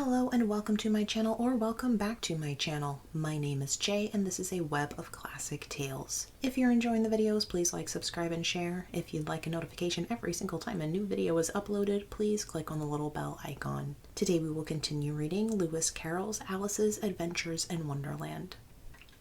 Hello and welcome to my channel, or welcome back to my channel. My name is Jay and this is a web of classic tales. If you're enjoying the videos, please like, subscribe, and share. If you'd like a notification every single time a new video is uploaded, please click on the little bell icon. Today we will continue reading Lewis Carroll's Alice's Adventures in Wonderland.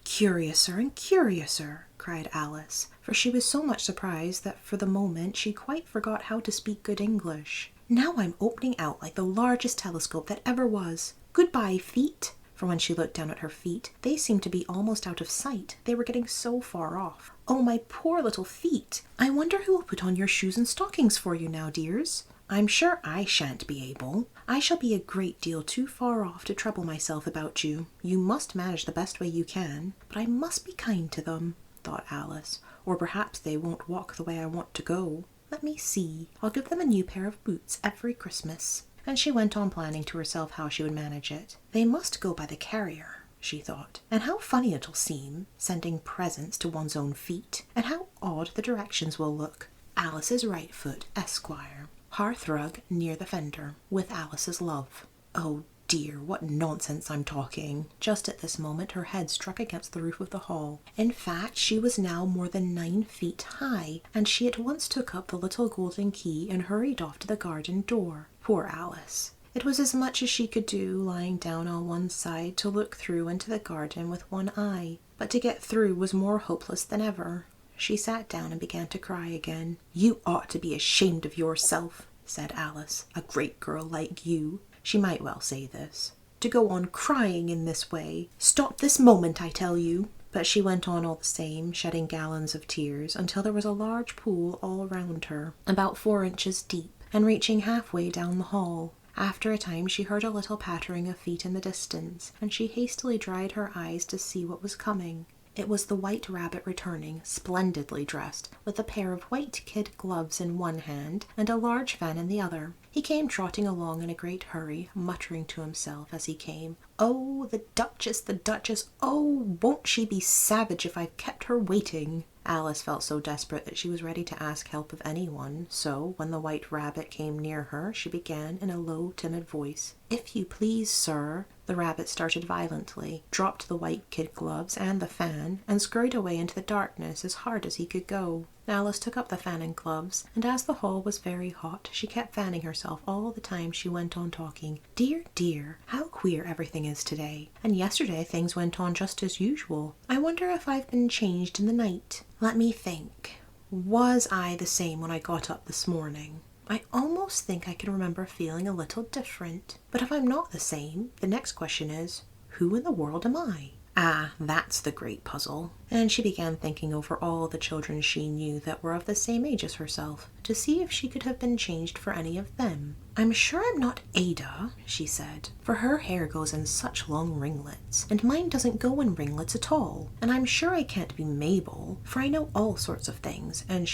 "Curiouser and curiouser," cried Alice, for she was so much surprised that for the moment she quite forgot how to speak good English. "Now I'm opening out like the largest telescope that ever was. Goodbye, feet." For when she looked down at her feet, they seemed to be almost out of sight. They were getting so far off. "Oh, my poor little feet. I wonder who will put on your shoes and stockings for you now, dears. I'm sure I shan't be able. I shall be a great deal too far off to trouble myself about you. You must manage the best way you can, but I must be kind to them," thought Alice, "or perhaps they won't walk the way I want to go. Let me see. I'll give them a new pair of boots every Christmas." And she went on planning to herself how she would manage it. They must go by the carrier, she thought. And how funny it'll seem, sending presents to one's own feet. And how odd the directions will look. "Alice's right foot, Esquire. Hearthrug near the fender, with Alice's love." Oh dear, what nonsense I'm talking. Just at this moment her head struck against the roof of the hall. In fact, she was now more than 9 feet high, and she at once took up the little golden key and hurried off to the garden door. Poor Alice! It was as much as she could do, lying down on one side, to look through into the garden with one eye. But to get through was more hopeless than ever. She sat down and began to cry again. "You ought to be ashamed of yourself," said Alice. "A great girl like you." She might well say this. "To go on crying in this way. Stop this moment, I tell you." But she went on all the same, shedding gallons of tears, until there was a large pool all round her, about 4 inches deep, and reaching halfway down the hall. After a time she heard a little pattering of feet in the distance, and she hastily dried her eyes to see what was coming. It was the White Rabbit returning, splendidly dressed, with a pair of white kid gloves in one hand and a large fan in the other. He came trotting along in a great hurry, muttering to himself as he came, "Oh, the Duchess, the Duchess! Oh, won't she be savage if I've kept her waiting!" Alice felt so desperate that she was ready to ask help of anyone, so when the White Rabbit came near her, she began in a low, timid voice, "If you please, sir." The rabbit started violently, dropped the white kid gloves and the fan, and scurried away into the darkness as hard as he could go. Alice took up the fan and gloves, and as the hall was very hot, she kept fanning herself all the time she went on talking. "Dear, dear, how queer everything is today. And yesterday things went on just as usual. I wonder if I've been changed in the night. Let me think. Was I the same when I got up this morning? I almost think I can remember feeling a little different. But if I'm not the same, the next question is, who in the world am I? Ah, that's the great puzzle." And she began thinking over all the children she knew that were of the same age as herself, to see if she could have been changed for any of them. "I'm sure I'm not Ada," she said, "for her hair goes in such long ringlets, and mine doesn't go in ringlets at all. And I'm sure I can't be Mabel, for I know all sorts of things, and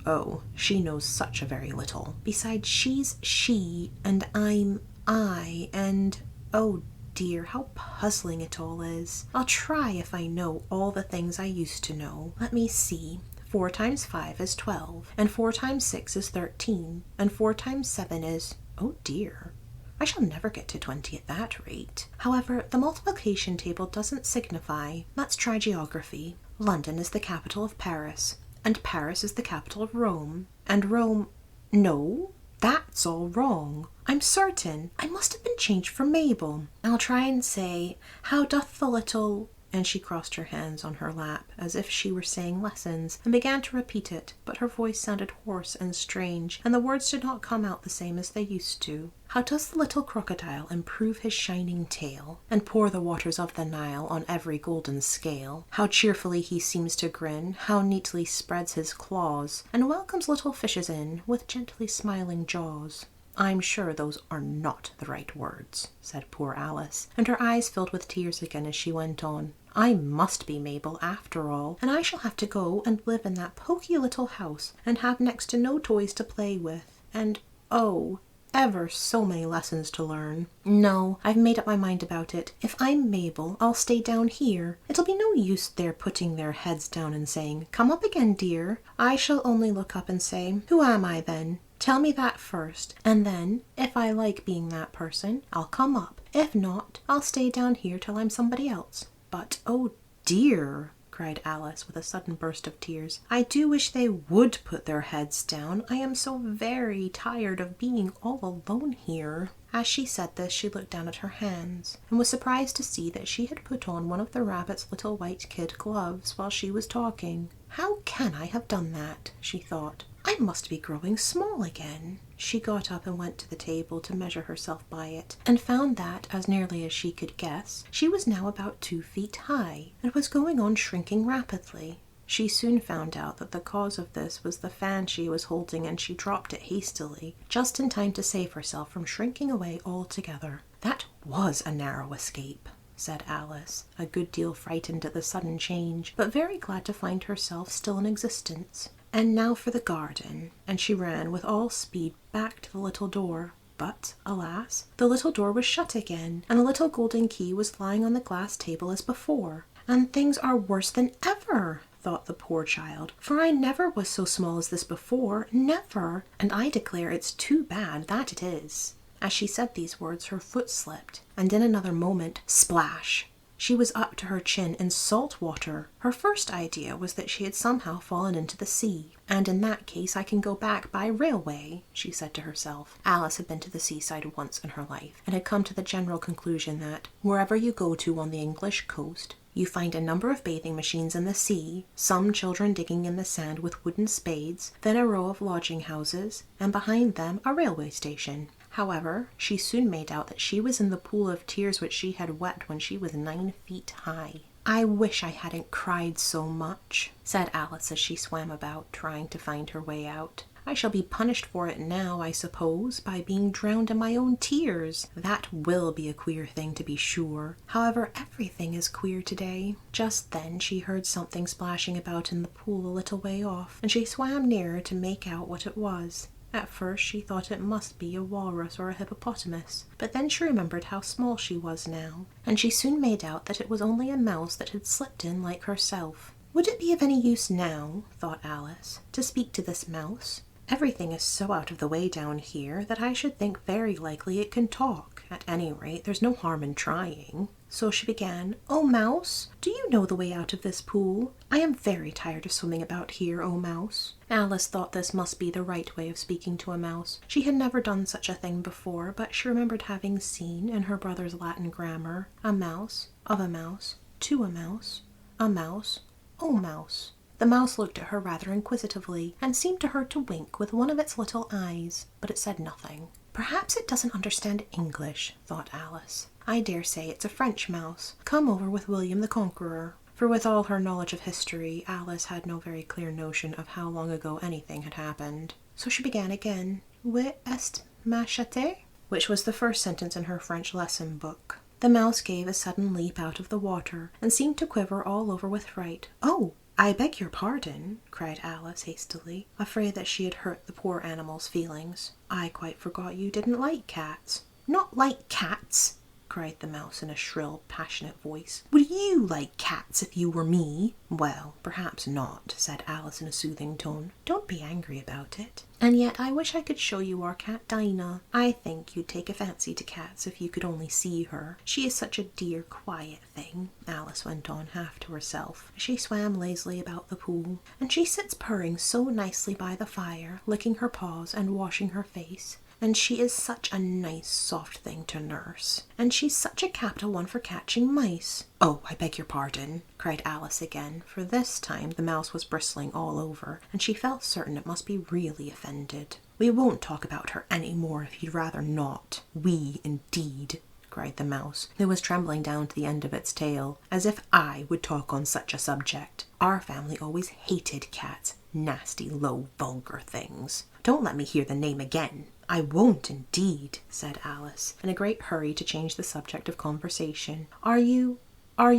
oh, she knows such a very little. Besides, she's she, and I'm I, and oh dear, how puzzling it all is. I'll try if I know all the things I used to know. Let me see. 4 times 5 is 12, and 4 times 6 is 13, and 4 times 7 is... oh dear, I shall never get to 20 at that rate. However, the multiplication table doesn't signify. Let's try geography. London is the capital of Paris, and Paris is the capital of Rome, and Rome... no, that's all wrong. I'm certain I must have been changed for Mabel. I'll try and say, how doth the little... And she crossed her hands on her lap, as if she were saying lessons, and began to repeat it, but her voice sounded hoarse and strange, and the words did not come out the same as they used to. How does the little crocodile improve his shining tail, and pour the waters of the Nile on every golden scale? How cheerfully he seems to grin, how neatly spreads his claws, and welcomes little fishes in with gently smiling jaws. I'm sure those are not the right words," said poor Alice, and her eyes filled with tears again as she went on. "I must be Mabel after all, and I shall have to go and live in that poky little house, and have next to no toys to play with, and oh, ever so many lessons to learn. No, I've made up my mind about it. If I'm Mabel, I'll stay down here. It'll be no use their putting their heads down and saying, 'Come up again, dear.' I shall only look up and say, 'Who am I then?' Tell me that first, and then, if I like being that person, I'll come up. If not, I'll stay down here till I'm somebody else. But, oh dear, cried Alice with a sudden burst of tears, I do wish they would put their heads down. I am so very tired of being all alone here. As she said this, she looked down at her hands, and was surprised to see that she had put on one of the rabbit's little white kid gloves while she was talking. How can I have done that? She thought. I must be growing small again. She got up and went to the table to measure herself by it, and found that, as nearly as she could guess, she was now about 2 feet high, and was going on shrinking rapidly. She soon found out that the cause of this was the fan she was holding, and she dropped it hastily, just in time to save herself from shrinking away altogether. That was a narrow escape, said Alice, a good deal frightened at the sudden change, but very glad to find herself still in existence. And now for the garden, and she ran with all speed back to the little door. But, alas, the little door was shut again, and the little golden key was lying on the glass table as before. And things are worse than ever, thought the poor child, for I never was so small as this before, never, and I declare it's too bad, that it is. As she said these words, her foot slipped, and in another moment, splash! She was up to her chin in salt water. Her first idea was that she had somehow fallen into the sea. And in that case I can go back by railway, she said to herself. Alice had been to the seaside once in her life, and had come to the general conclusion that wherever you go to on the English coast, you find a number of bathing machines in the sea, some children digging in the sand with wooden spades, then a row of lodging houses, and behind them a railway station. However, she soon made out that she was in the pool of tears which she had wet when she was 9 feet high. I wish I hadn't cried so much, said Alice as she swam about, trying to find her way out. I shall be punished for it now, I suppose, by being drowned in my own tears. That will be a queer thing, to be sure. However, everything is queer today. Just then she heard something splashing about in the pool a little way off, and she swam nearer to make out what it was. At first she thought it must be a walrus or a hippopotamus, but then she remembered how small she was now, and she soon made out that it was only a mouse that had slipped in like herself. Would it be of any use now, thought Alice, to speak to this mouse? Everything is so out of the way down here that I should think very likely it can talk. At any rate, there's no harm in trying. So she began, "Oh, Mouse, do you know the way out of this pool? I am very tired of swimming about here, oh Mouse." Alice thought this must be the right way of speaking to a mouse. She had never done such a thing before, but she remembered having seen, in her brother's Latin grammar, a mouse, of a mouse, to a mouse, oh Mouse. The mouse looked at her rather inquisitively, and seemed to her to wink with one of its little eyes, but it said nothing. Perhaps it doesn't understand English, thought Alice. I dare say it's a French mouse, come over with William the Conqueror. For with all her knowledge of history, Alice had no very clear notion of how long ago anything had happened. So she began again, "Où est ma chatte?" which was the first sentence in her French lesson book. The mouse gave a sudden leap out of the water, and seemed to quiver all over with fright. "Oh! I beg your pardon," cried Alice hastily, afraid that she had hurt the poor animal's feelings. "I quite forgot you didn't like cats." "Not like cats!" cried the mouse in a shrill, passionate voice. "Would you like cats if you were me?" "Well, perhaps not," said Alice in a soothing tone. "Don't be angry about it. And yet I wish I could show you our cat Dinah. I think you'd take a fancy to cats if you could only see her. She is such a dear, quiet thing," Alice went on half to herself, as she swam lazily about the pool. "And she sits purring so nicely by the fire, licking her paws and washing her face. And she is such a nice, soft thing to nurse. And she's such a capital one for catching mice." "Oh, I beg your pardon," cried Alice again, for this time the mouse was bristling all over, and she felt certain it must be really offended. "We won't talk about her any more if you'd rather not." "We, indeed," cried the mouse, who was trembling down to the end of its tail. "As if I would talk on such a subject. Our family always hated cats. Nasty, low, vulgar things. Don't let me hear the name again." "I won't, indeed," said Alice, in a great hurry to change the subject of conversation. Are you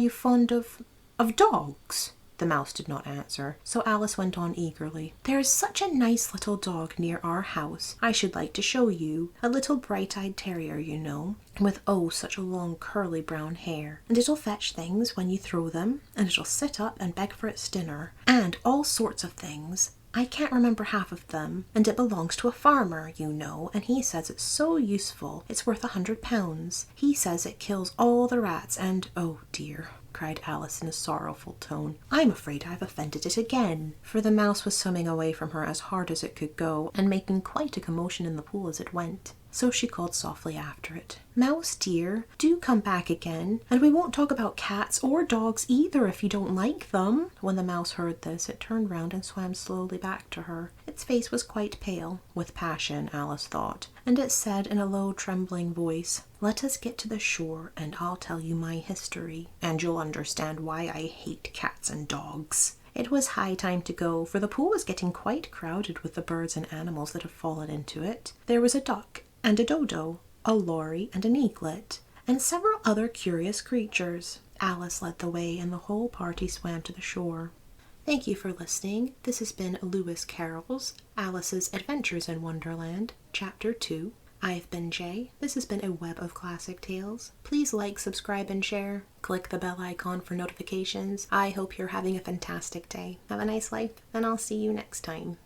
fond of dogs?" The mouse did not answer, so Alice went on eagerly. "There is such a nice little dog near our house I should like to show you. A little bright-eyed terrier, you know, with oh, such a long curly brown hair. And it'll fetch things when you throw them, and it'll sit up and beg for its dinner, and all sorts of things. I can't remember half of them, and it belongs to a farmer, you know, and he says it's so useful it's worth £100. He says it kills all the rats and, oh dear, cried Alice in a sorrowful tone, I'm afraid I've offended it again. For the mouse was swimming away from her as hard as it could go, and making quite a commotion in the pool as it went. So she called softly after it, Mouse dear, do come back again, and we won't talk about cats or dogs either if you don't like them. When the mouse heard this, it turned round and swam slowly back to her. Its face was quite pale, with passion, Alice thought, and it said in a low, trembling voice, Let us get to the shore, and I'll tell you my history, and you'll understand why I hate cats and dogs. It was high time to go, for the pool was getting quite crowded with the birds and animals that had fallen into it. There was a duck, and a dodo, a lory and an eaglet, and several other curious creatures. Alice led the way, and the whole party swam to the shore. Thank you for listening. This has been Lewis Carroll's Alice's Adventures in Wonderland, Chapter 2. I've been Jay. This has been a web of classic tales. Please like, subscribe, and share. Click the bell icon for notifications. I hope you're having a fantastic day. Have a nice life, and I'll see you next time.